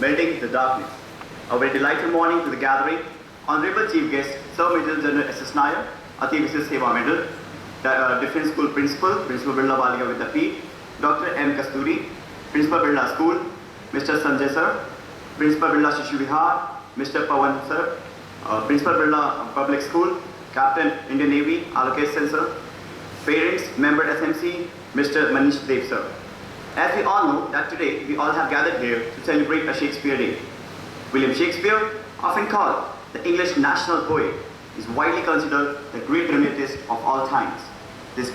melting the darkness. A very delightful morning to the gathering. Honorable Chief Guest, Sir Major General S.S. Nair, Ati Visis Seva Medal, Different School Principal, Principal Birla Balika Vidyapeeth, Dr. M. Kasturi, Principal Birla School, Mr. Sanjay Sir, Principal Birla Shishu Vihar, Mr. Pawan Sir, Principal Birla Public School, Captain Indian Navy, Alokesh Sen Sir, Parents, Member SMC, Mr. Manish Dev Sir. As we all know that today we all have gathered here to celebrate a Shakespeare Day. William Shakespeare, often called the English national poet, is widely considered the great dramatist of all times. This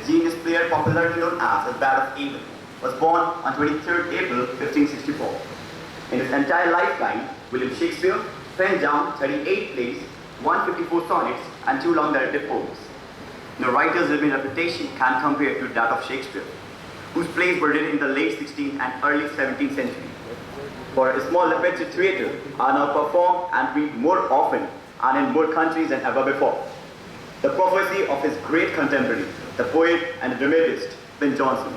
genius player, popularly known as the Bard of Avon, was born on 23rd April 1564. In his entire lifetime, William Shakespeare penned down 38 plays, 154 sonnets, and 2 long narrative poems. No writer's living reputation can compare to that of Shakespeare, whose plays were written in the late 16th and early 17th century. For a small repertory theatre are now performed and read more often and in more countries than ever before. The prophecy of his great contemporary, the poet and the dramatist, Ben Jonson,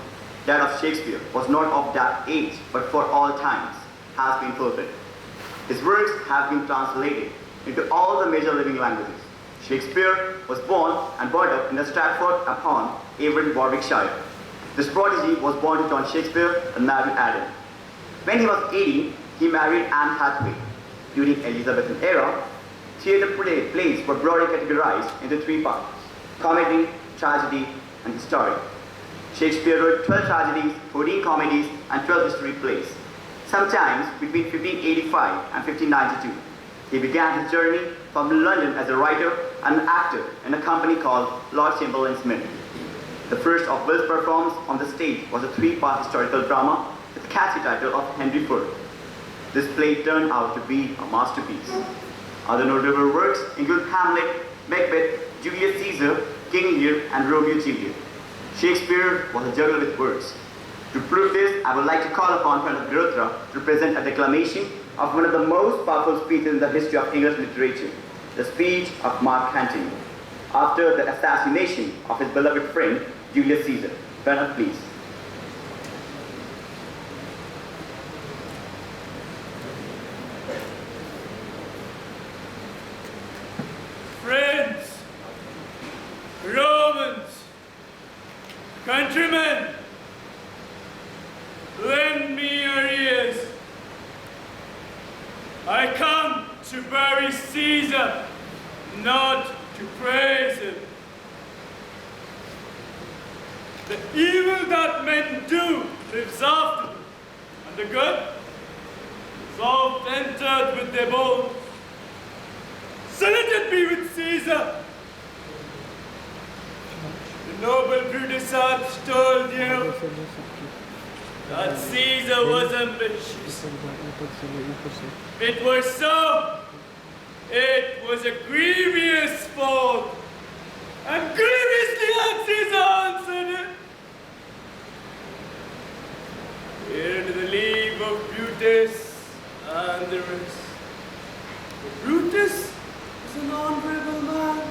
that of Shakespeare was not of that age but for all times, has been fulfilled. His works have been translated into all the major living languages. Shakespeare was born and brought up in the Stratford-upon-Avon, Warwickshire. This prodigy was born to John Shakespeare and married Adam. When he was 18, he married Anne Hathaway. During Elizabethan era, theatre plays were broadly categorized into 3 parts: comedy, tragedy, and history. Shakespeare wrote 12 tragedies, 14 comedies, and 12 history plays. Sometimes between 1585 and 1592, he began his journey from London as a writer and an actor in a company called Lord Chamberlain's Men. The first of Will's performances on the stage was a 3-part historical drama with the catchy title of Henry IV. This play turned out to be a masterpiece. Other notable works include Hamlet, Macbeth, Julius Caesar, King Lear, and Romeo and Juliet. Shakespeare was a juggler with words. To prove this, I would like to call upon Colonel Birla to present a declamation of one of the most powerful speeches in the history of English literature, the speech of Mark Antony, after the assassination of his beloved friend, Julius Caesar. Colonel, please. Friends, Romans, countrymen, lend me your ears. I come to bury Caesar, not to praise him. The evil that men do lives after them, and the good is oft entered with their bones. So let it be with Caesar. The noble Brutus hath told you that Caesar was ambitious. If it were so, it was a grievous fault, and grievously had Caesar answered it. Here to the leave of Brutus and the rest. For Brutus was an honorable man.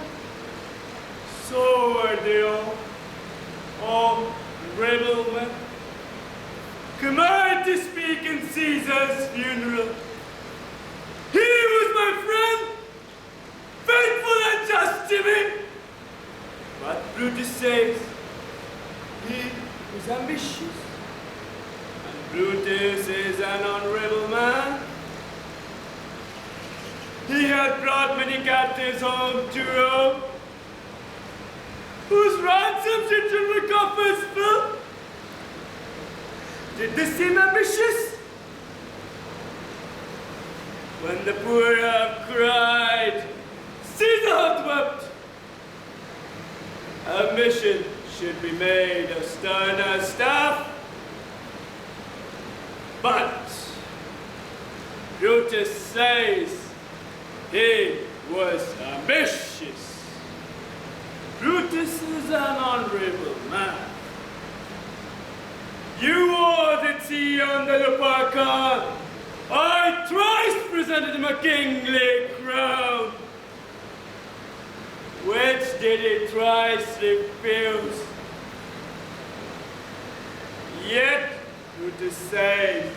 So were they all rebel men. Command to speak in Caesar's funeral. He was my friend, faithful and just to me. But Brutus says he was ambitious. And Brutus is an honorable man. He had brought many captives home to Rome, whose ransoms it should recover full. Did this seem ambitious? When the poor have cried, Caesar hath wept. Ambition should be made of sterner stuff. But Brutus says he was ambitious. Brutus is an honorable man. You ordered see on the Lupercal. I thrice presented him a kingly crown, which did he thrice refuse. Yet Brutus says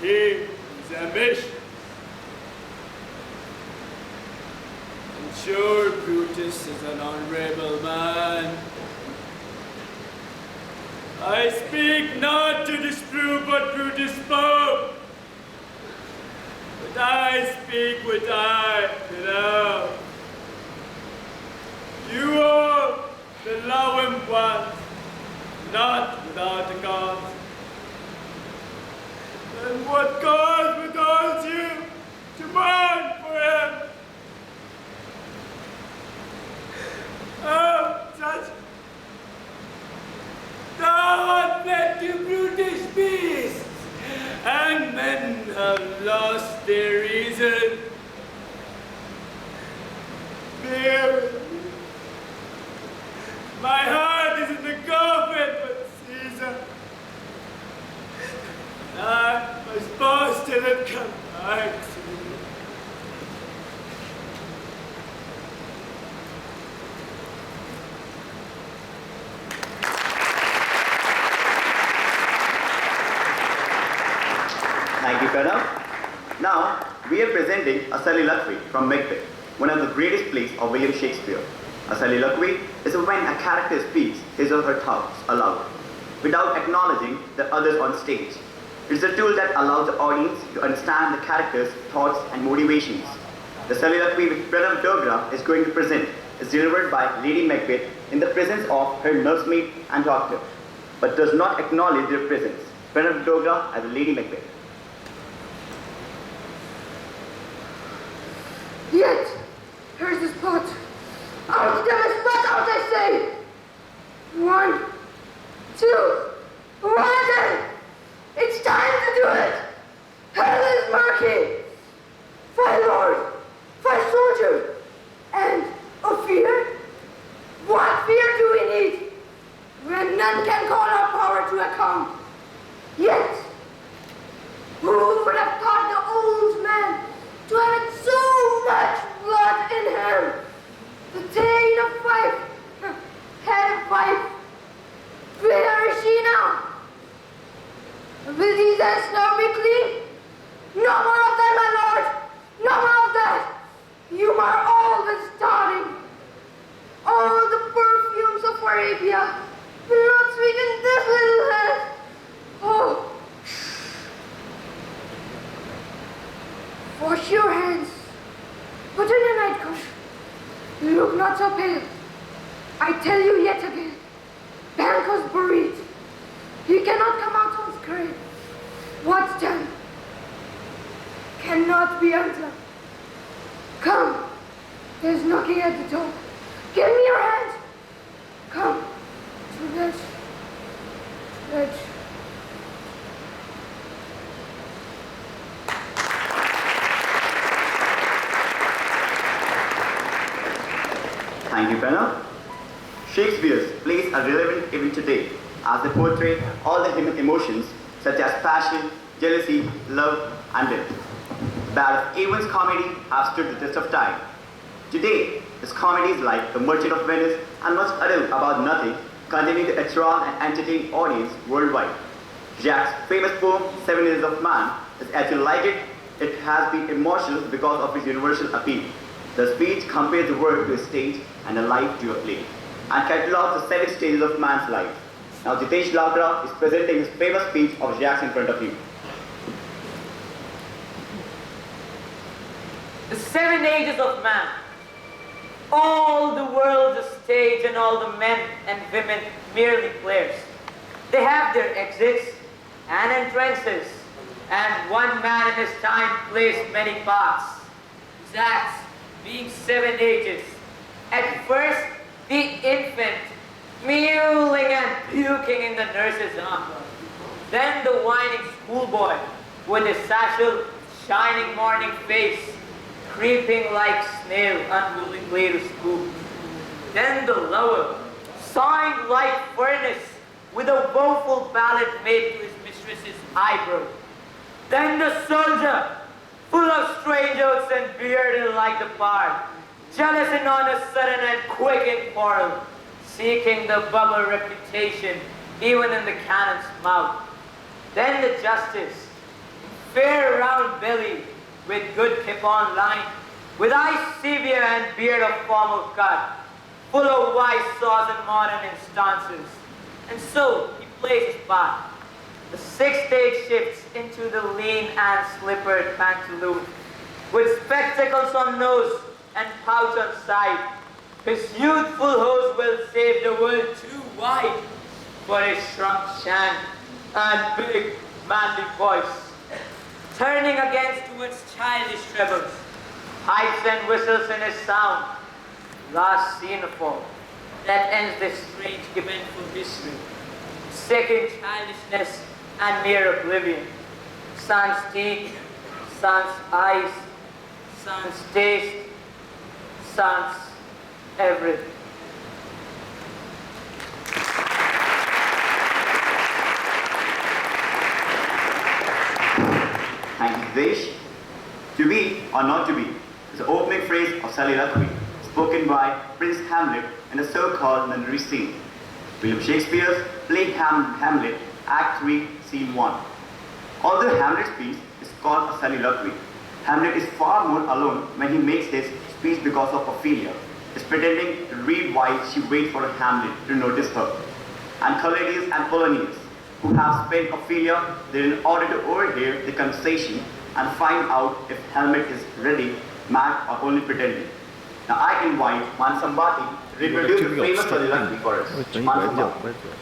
he is his ambition. And sure, Brutus is an honorable man. I speak not to disprove what Brutus spoke, but I speak what I know. You all, the lowing ones, not without a cause. And what cause withholds you to mourn for him? Oh, such thou art fed to brutish beasts, and men have lost their reason. Bear with me. My heart is in the coffin, but Caesar, I was supposed to have come back to you. Thank you, Colonel. Now, we are presenting a soliloquy from Macbeth, one of the greatest plays of William Shakespeare. A soliloquy is when a character speaks his or her thoughts aloud, without acknowledging the others on stage. It is a tool that allows the audience to understand the character's thoughts and motivations. The soliloquy which Pranav Dogra is going to present is delivered by Lady Macbeth in the presence of her nursemaid and doctor, but does not acknowledge their presence. Pranav Dogra as Lady Macbeth. Yet, here's the spot. Out of the spot, out I say. 1, 2, 1. It's time to do it. Hell is murky. Fire Lord, fire soldier, and a fear? What fear do we need when none can call our power to account? Yet, who would have thought the old man to have had so much blood in him? The tail of fife, head of fife. Where is she now? Will these hands now be clean? No more of that, my lord! No more of that! You are always starting. All the perfumes of Arabia will not sweeten this little head. Oh! Wash your hands. Put on your nightcoat. Look not so pale. I tell you yet again, Banquo's buried. He cannot come out of his grave. What's done cannot be undone. Come, there's knocking at the door. Give me your hand. Come, to this. Thank you, Pranav. Shakespeare's plays are relevant even today, as they portray all the human emotions such as passion, jealousy, love, and death. The Ballad of Avon's comedy have stood the test of time. Today, his comedies like The Merchant of Venice and Much Ado About Nothing continue to enthrall and entertain audience worldwide. Jacques' famous poem, 7 Years of Man, is actually like it. It has been emotional because of its universal appeal. The speech compares the world to a stage and a life to a play, and catalogs the 7 stages of man's life. Now Jitesh Lavra is presenting his famous speech of Jacques in front of you. The 7 ages of man. All the world's a stage and all the men and women merely players. They have their exits and entrances, and one man in his time plays many parts. That's being 7 ages. At first, the infant, mewling and puking in the nurse's arm. Then the whining schoolboy, with his satchel, shining morning face, creeping like snail unwillingly to school. Then the lover, sawing like furnace, with a woeful ballad made to his mistress's eyebrow. Then the soldier, full of strange oaths and bearded like the pard, jealous and on a sudden and quick in quarrel, seeking the bubble reputation even in the cannon's mouth. Then the justice, fair round belly with good capon line, with eyes severe and beard of formal cut, full of wise saws and modern instances. And so he plays his part. The sixth stage shifts into the lean and slippered pantaloon, with spectacles on nose and pouch on side. His youthful hose will save the world too wide for his shrunk shank and big manly voice, turning against towards childish trebles, pipes and whistles in his sound. Last scene of all, that ends this strange eventful history. Second childishness and mere oblivion. Sans teeth, sans eyes, sans taste, sans everything. Thank you, Desh. To be or not to be is the opening phrase of Soliloquy, spoken by Prince Hamlet in a so-called nunnery scene. William Shakespeare's play Hamlet, Act 3, Scene 1. Although Hamlet's piece is called a soliloquy, Hamlet is far more alone when he makes his speech because of Ophelia, is pretending to read while she waits for Hamlet to notice her. And Palladius and Polonius, who have spent Ophelia there in order to overhear the conversation and find out if Hamlet is ready, mad, or only pretending. Now I invite Mansambati to reproduce the famous soliloquy for us. Mansambati.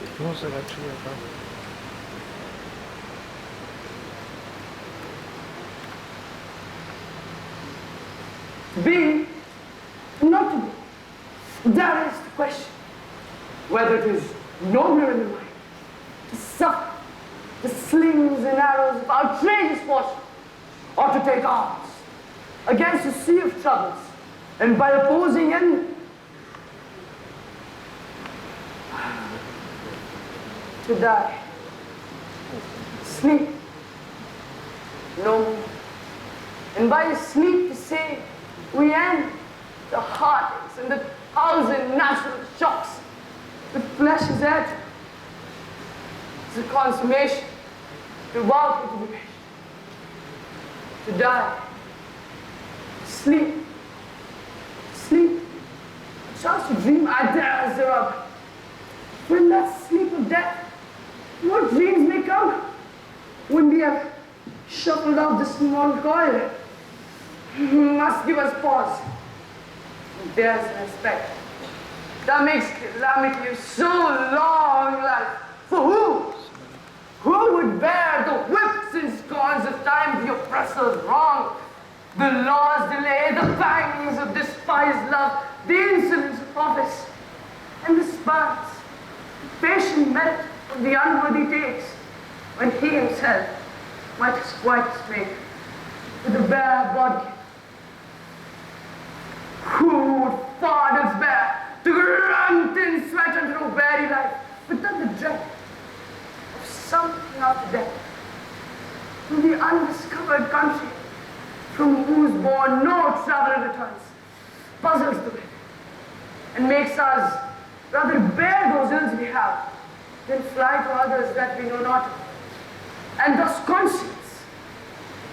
Be, not to be. That is the question. Whether it is nobler in the mind to suffer the slings and arrows of outrageous fortune, or to take arms against a sea of troubles, and by opposing enemy, to die, sleep, no more, and by sleep to say, we end the heartaches and the 1,000 natural shocks the flesh is at. It's a consummation to walk into the patient, to die, sleep, a chance to dream ideas thereof. When that sleep of death, what dreams may come when we have shuffled off the small coil, must give us pause. There's an aspect that makes calamity so long life. For who? Who would bear the whips and scorns of time, the oppressor's wrong, the law's delay, the pangs of despised love, the insolence of office, and the spurns, patient merit of the unworthy takes, when he himself might quite straight with a bare body? Who would fathers bear to grunt and sweat under a very life, without the dread of something after death, in the undiscovered country from whose bourne no traveler returns, puzzles the way, and makes us rather bear those ills we have than fly to others that we know not of. And thus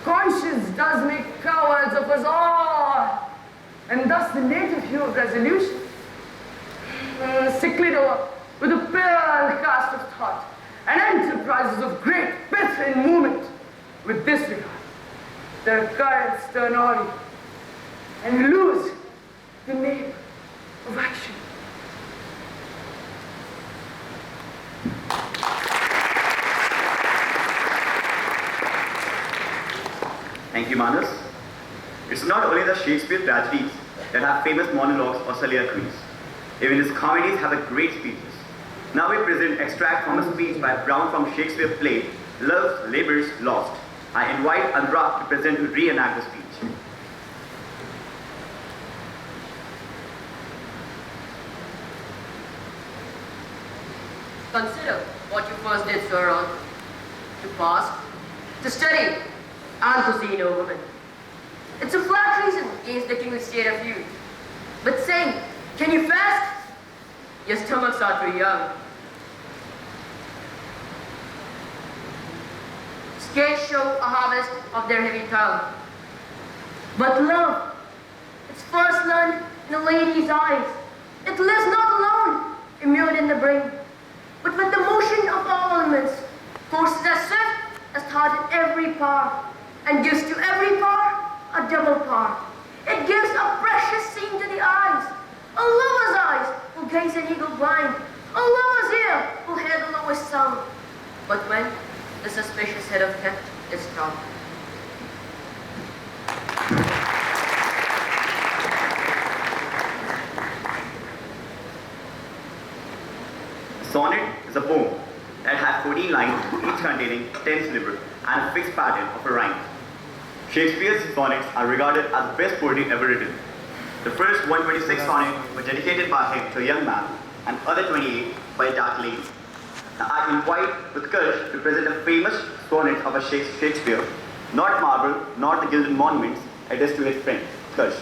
conscience does make cowards of us all. And thus the native hue of resolution, sicklied over with a pale cast of thought, and enterprises of great pith and movement, with this regard, their current sternity, and lose the name of action. Thank you, Manas. It's not only the Shakespeare tragedies that have famous monologues or soliloquies. Even his comedies have a great speeches. Now we present extract from a speech by Brown from Shakespeare play, Love's Labour's Lost. I invite Anurag to present to reenact the speech. Consider what you first did, Sir, on to fast, to study, and to see no woman. It's a flat reason against the kingly state of youth. But saying, can you fast? Your stomachs are too young. can't show a harvest of their heavy toil. But love, it's first learned in a lady's eyes. It lives not alone, immured in the brain, but with the motion of all elements, forces as swift as thought in every power, and gives to every power a double power. It gives a precious scene to the eyes. A lover's eyes will gaze and he go blind. A lover's ear will hear the lowest sound. But when the suspicious head of theft is dropped, Sonnet is a poem that has 14 lines, each containing 10 syllables and a fixed pattern of a rhyme. Shakespeare's sonnets are regarded as the best poetry ever written. The first 126 sonnets were dedicated by him to a young man, and other 28 by a dark lady. Now I invite with courage to present a famous sonnet of a Shakespeare, not marble, not the gilded monuments, addressed to his friend, Courage.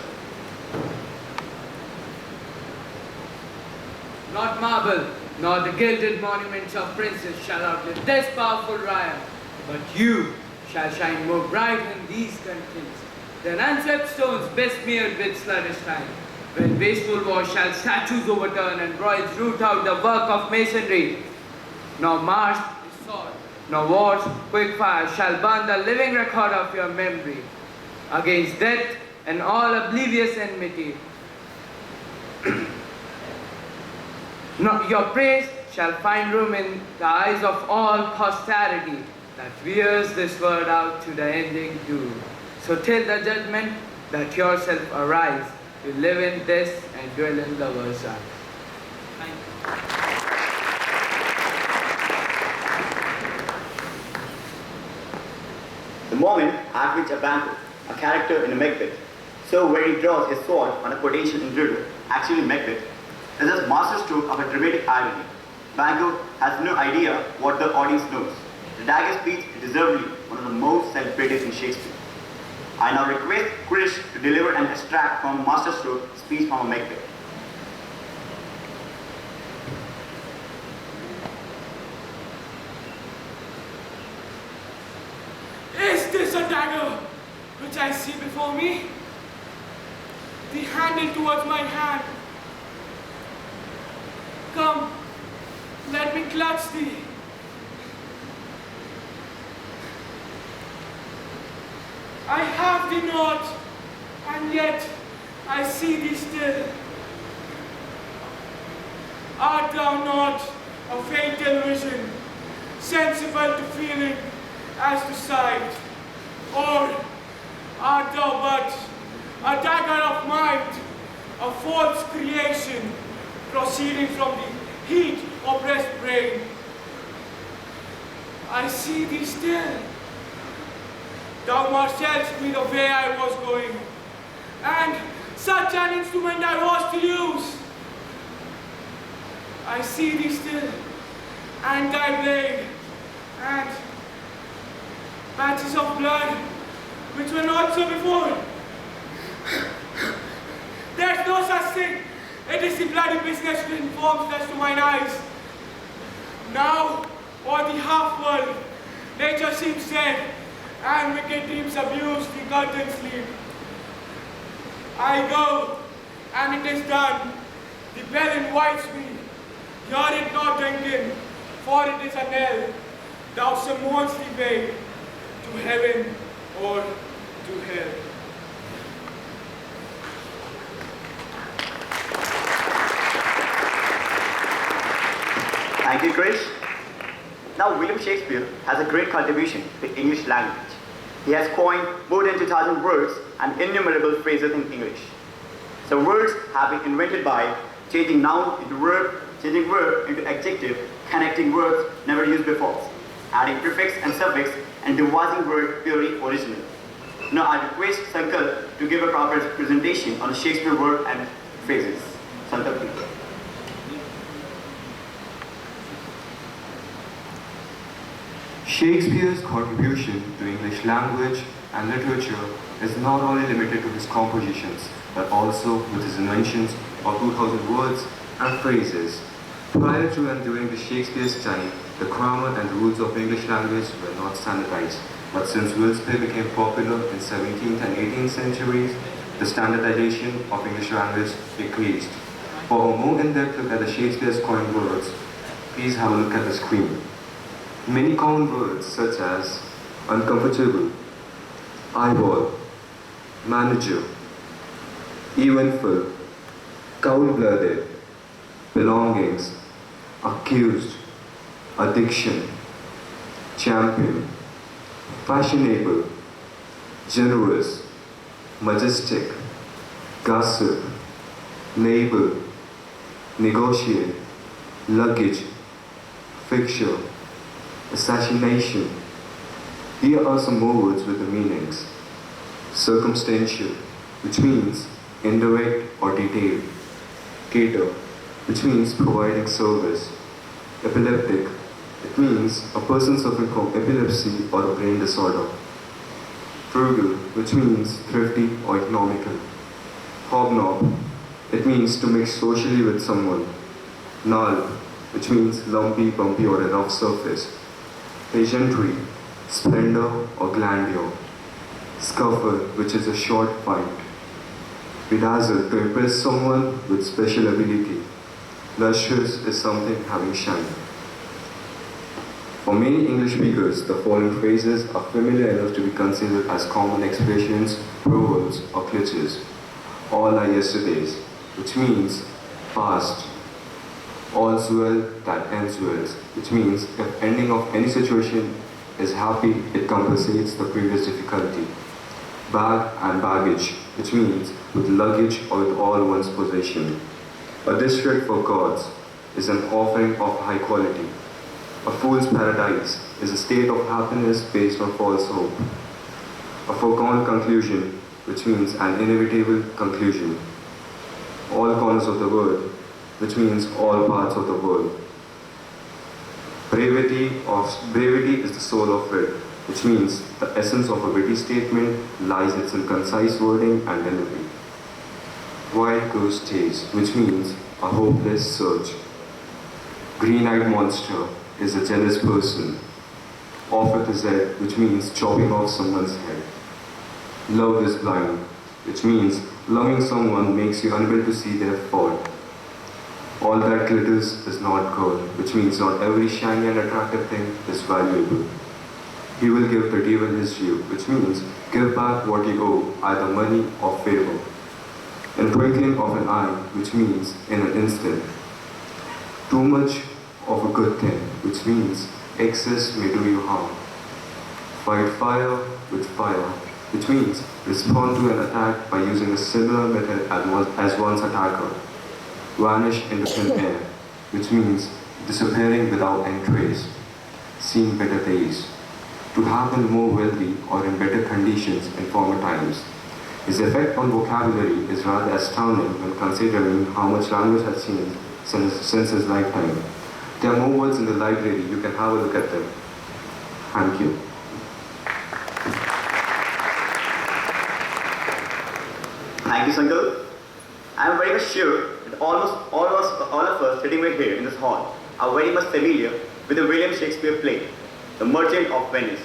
Not marble, nor the gilded monuments of princes shall outlive this powerful Ryan, but you shall shine more bright in these countries than unswept stones besmeared with sluggish time. When wasteful wars shall statues overturn and broils root out the work of masonry, nor marsh is sword, nor wars quick fire shall burn the living record of your memory against death and all oblivious enmity. No, your praise shall find room in the eyes of all posterity that wears this word out to the ending doom. So till the judgment that yourself arise, you live in this and dwell in lovers' eyes. Thank you. The moment at which a banquet, a character in a Macbeth, so where he draws his sword on a quotation in Birla, actually Macbeth, is a masterstroke of a dramatic irony. Banquo has no idea what the audience knows. The dagger speech is deservedly one of the most celebrated in Shakespeare. I now request Krish to deliver an extract from a masterstroke speech from a Macbeth. Is this a dagger which I see before me? The handle towards my hand. Come, let me clutch thee. I have thee not, and yet I see thee still. Art thou not a fatal vision, sensible to feeling as to sight? Or art thou but a dagger of mind, a false creation, proceeding from the heat oppressed brain? I see thee still. Thou marshallest me the way I was going, and such an instrument I was to use. I see thee still, and thy blade, and patches of blood, which were not so before. There's no such thing. It is the bloody business which informs us to mine eyes. Now, o'er the half-world, nature seems dead, and wicked dreams abuse the curtain sleep. I go, and it is done. The bell invites me. Hear it not, Duncan, for it is a knell. Thou summons the way to heaven or to hell. Thank you, Krish. Now, William Shakespeare has a great contribution to the English language. He has coined more than 2,000 words and innumerable phrases in English. Some words have been invented by changing noun into verb, changing verb into adjective, connecting words never used before, adding prefix and suffix, and devising word purely original. Now, I request Sankal to give a proper presentation on the Shakespeare word and phrases. Sankal, please. Shakespeare's contribution to English language and literature is not only limited to his compositions, but also with his inventions of 2,000 words and phrases. Prior to and during the Shakespeare's time, the grammar and rules of English language were not standardized. But since Will's play became popular in 17th and 18th centuries, the standardization of English language increased. For a more in-depth look at the Shakespeare's coined words, please have a look at the screen. Many common words such as uncomfortable, eyeball, manager, eventful, cold-blooded, belongings, accused, addiction, champion, fashionable, generous, majestic, gossip, label, negotiate, luggage, fixture, assassination. Here are some more words with the meanings. Circumstantial, which means indirect or detailed. Cater, which means providing service. Epileptic, it means a person suffering from epilepsy or a brain disorder. Frugal, which means thrifty or economical. Hobnob, it means to mix socially with someone. Null, which means lumpy, bumpy or a rough surface. Pageantry, splendor or grandeur. Scuffle, which is a short fight. Bedazzle, to impress someone with special ability. Luscious is something having shine. For many English speakers, the following phrases are familiar enough to be considered as common expressions, proverbs, or cliches. All are yesterdays, which means past. All's well that ends well, which means if ending of any situation is happy, it compensates the previous difficulty. Bag and baggage, which means with luggage or with all one's possession. A district for gods is an offering of high quality. A fool's paradise is a state of happiness based on false hope. A foregone conclusion, which means an inevitable conclusion. All corners of the world, which means all parts of the world. Brevity is the soul of wit, which means the essence of a witty statement lies in concise wording and delivery. Wild goose chase, which means a hopeless search. Green-eyed monster is a jealous person. Off with his head, which means chopping off someone's head. Love is blind, which means loving someone makes you unable to see their fault. All that glitters is not gold, which means not every shiny and attractive thing is valuable. He will give the devil his due, which means give back what you owe, either money or favor. In twinkling of an eye, which means in an instant. Too much of a good thing, which means excess may do you harm. Fight fire with fire, which means respond to an attack by using a similar method as one's attacker. Vanish into thin air, which means disappearing without any trace. Seeing better days. To happen more wealthy or in better conditions in former times. His effect on vocabulary is rather astounding when considering how much language has changed since his lifetime. There are more words in the library, you can have a look at them. Thank you. Thank you, Sangal. I am very much sure that almost all of us sitting right here in this hall are very much familiar with the William Shakespeare play, The Merchant of Venice.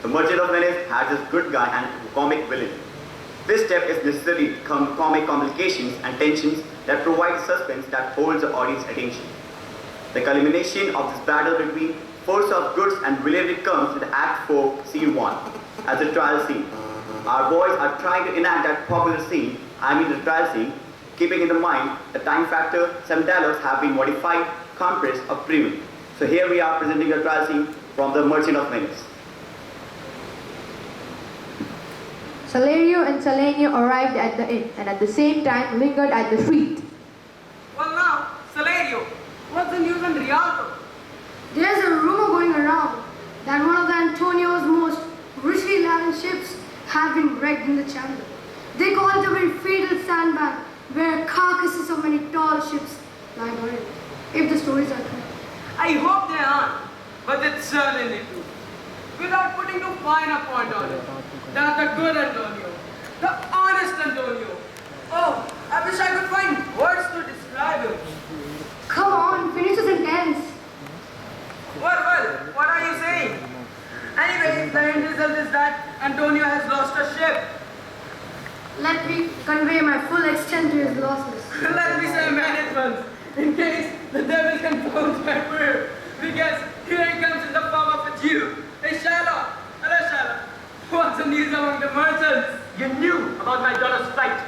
The Merchant of Venice has this good guy and comic villain. This step is necessary comic complications and tensions that provide suspense that holds the audience's attention. The culmination of this battle between force of goods and villainy comes with Act 4, Scene 1, as a trial scene. Our boys are trying to enact that popular scene, the trial scene, keeping in mind the time factor. Some dialogues have been modified, compressed, or pruned. So here we are presenting a trial scene from The Merchant of Venice. Salerio and Salenio arrived at the inn and at the same time lingered at the street. Well now, Salerio, what's the news on Rialto? There's a rumor going around that one of the Antonio's most richly laden ships have been wrecked in the channel. They call it a very fatal sandbank where carcasses of many tall ships lie buried. If the stories are true. I hope they aren't, but it's certainly true. Without putting too fine a point on it, that's the good Antonio, the honest Antonio. Oh, I wish I could find words to describe him. Come on, finish the sentence. Well, what are you saying? Anyway, the end result is that Antonio has lost a ship. Let me convey my full extent to his losses. Let me say management, in case the devil confounds my prayer. Because here he comes in the form of a Jew. Hey Shylock, hello Shylock. What's the news among the merchants? You knew about my daughter's flight.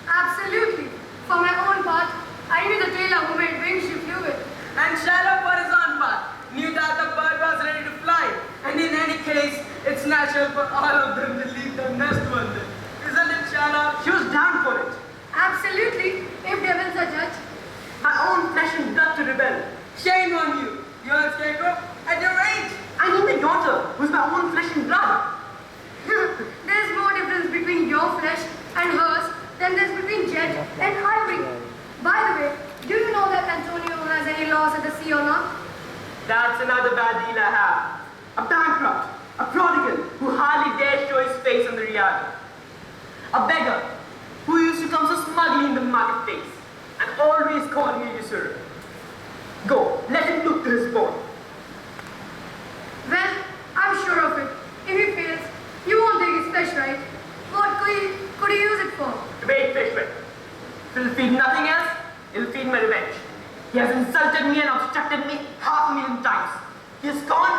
Absolutely. For my own part, I knew the tailor who made wings she flew with. And Shylock, for his own part, knew that the bird was ready to fly. And in any case, it's natural for all of them to leave the nest one day. Isn't it, Shylock? She was down for it. Absolutely, if devils are judged. My own flesh and blood to rebel. Shame on you. You're a scarecrow at your age. I need a daughter who's my own flesh and blood. There's more difference between your flesh and hers than there's between Jet and Ivory. By the way, do you know that Antonio has any loss at the sea or not? That's another bad deal I have. A bankrupt, a prodigal who hardly dares show his face on the Rialto. A beggar who used to come so smugly in the marketplace and always call me a usurer. Go, let him look to his board. Well, I'm sure of it. If he fails, you won't take his flesh, right? What could he use it for? To make fish with. If it'll feed nothing else, it'll feed my revenge. He has insulted me and obstructed me 500,000 times. He has scorned